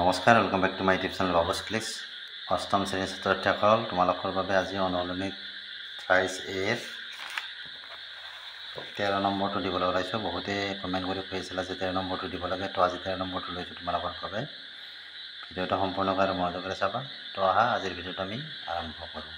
নমস্কাৰ, welcome back to my YouTube channel Babus Clicks. অষ্টম শ্ৰেণীৰ ছাত্ৰছাত্ৰীসকল, তোমালোকৰ বাবে আজি অনুলম্বিক 28 এৰ 13 নম্বৰটো দিবলৈ ওলাইছোঁ। বহুতে কমেণ্ট কৰি কৈছিলা যে 13 নম্বৰটো দিব লাগে, তো আজি 13 নম্বৰটো লৈছোঁ তোমালোকৰ বাবে। ভিডিঅ'টো সম্পূৰ্ণকৈ আৰু মনোযোগেৰে চাবা। তো আহা আজিৰ ভিডিঅ'টো আমি আৰম্ভ কৰোঁ।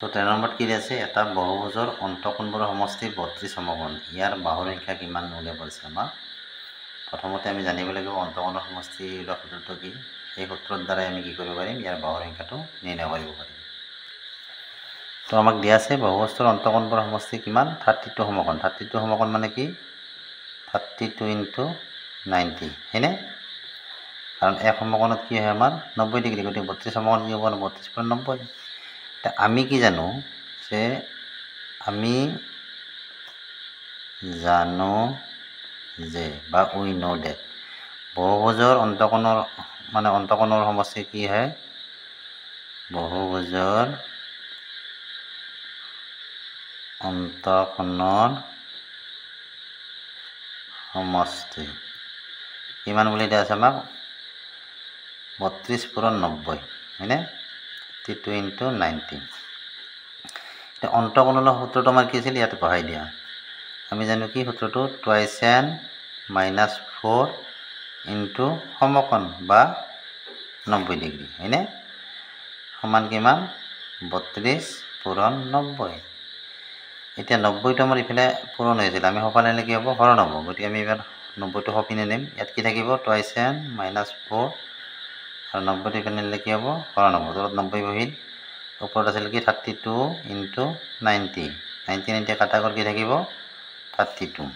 তো 13 নম্বৰত কি আছে? এটা বহুভুজৰ অন্তঃকোণবোৰৰ সমষ্টি 32 সমকোণ, ইয়াৰ বাহুৰ সংখ্যা কিমান উল্লেখ কৰিছে আমাক। প্ৰথমতে আমি জানিব লাগিব অন্তঃকোণৰ সমষ্টি ওলোৱা সূত্ৰটো কি। সেই সূত্ৰৰ দ্বাৰাই আমি কি কৰিব পাৰিম? ইয়াৰ বাহুৰ সংখ্যাটো নিৰ্ণয় কৰিব পাৰিম। তো আমাক দিয়া আছে বহুবস্তুৰ অন্তঃকোণবোৰৰ সমষ্টি কিমান? 32 সমকোণ। 32 সমকোণ মানে কি? 32 × 90, হয়নে? কাৰণ এক সমকোণত কি হয় আমাৰ 90 ডিগ্ৰী, গতিকে 32 সমকোণ কি হ'ব? 32 × 90। আমি কি জানো যে বা উই নো ডেট বহুভুজৰ অন্তঃকোণৰ সমষ্টি কি হয়? বহুভুজৰ অন্তঃকোণৰ সমষ্টি কিমান বুলি দিয়া আছে আমাক? 32 × 90, হয়নে? 32 × 90। অন্তঃকোণৰ সূত্ৰটো আমাৰ কি আছিল? ইয়াত বহাই দিয়া। আমি জানো কি সূত্ৰটো? 2n - 4 × সমকোণ বা 90 ডিগ্ৰী, হয়নে? সমান কিমান? 32 × 90। এতিয়া 90টো আমাৰ ইফালে পূৰণ হৈছিল, আমি সফালে নিলে কি হ'ব? হৰণ হ'ব। গতিকে আমি এইবাৰ 90টো সপিনে নিম। ইয়াত কি থাকিব? 2n - 4 আৰু 90টো ইফালে নিলে কি হ'ব? হৰণ হ'ব। তলত 90 বহিল, ওপৰত আছিল কি? 32 × 90। 90 কাটা গ'ল, কি থাকিব? 32।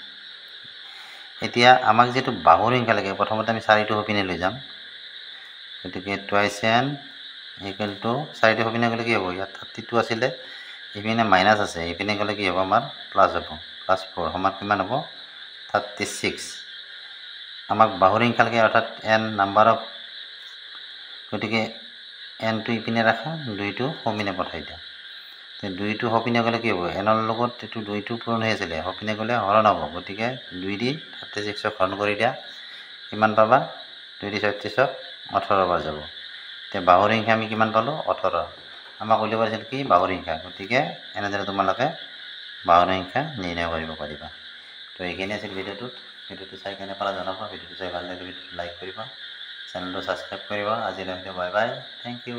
এতিয়া আমাক যিটো বাহুৰ সংখ্যা লাগে, প্ৰথমতে আমি 4টো সপিনে লৈ যাম। গতিকে 2n = 4টো সপিনে গ'লে কি হ'ব? ইয়াত 32 আছিলে, ইপিনে মাইনাছ আছে, ইপিনে গ'লে কি হ'ব? আমাৰ প্লাছ হ'ব। +4 সমান কিমান হ'ব? 36। আমাক বাহুৰ সংখ্যা লাগে, অৰ্থাৎ n নাম্বাৰ অফ, গতিকে nটো ইপিনে ৰাখা, 2টো সপিনে পঠাই দিয়া। 2টো সপিনে গ'লে কি হ'ব? nৰ লগত এইটো 2টো পূৰণ হৈ আছিলে, সপিনে গ'লে হৰণ হ'ব। গতিকে 2 দি 36ক হৰণ কৰি দিয়া, কিমান পাবা? 2 দি 36ক 18 বাৰ যাব। এতিয়া বাহুৰ সংখ্যা আমি কিমান পালোঁ? 18। আমাক উলিয়াব আছিল কি? বাহুৰ সংখ্যা। গতিকে এনেদৰে তোমালোকে বাহুৰ সংখ্যা নিৰ্ণয় কৰিব পাৰিবা। তো এইখিনি আছিল ভিডিঅ'টো চাই কেনে পালা জনাবা। ভিডিঅ'টো চাই ভাল লাগিলে ভিডিঅ'টো লাইক কৰিবা, চেনেলটো ছাবস্ক্ৰাইব কৰিবা। আজিলৈ বাই বাই, থেংক ইউ।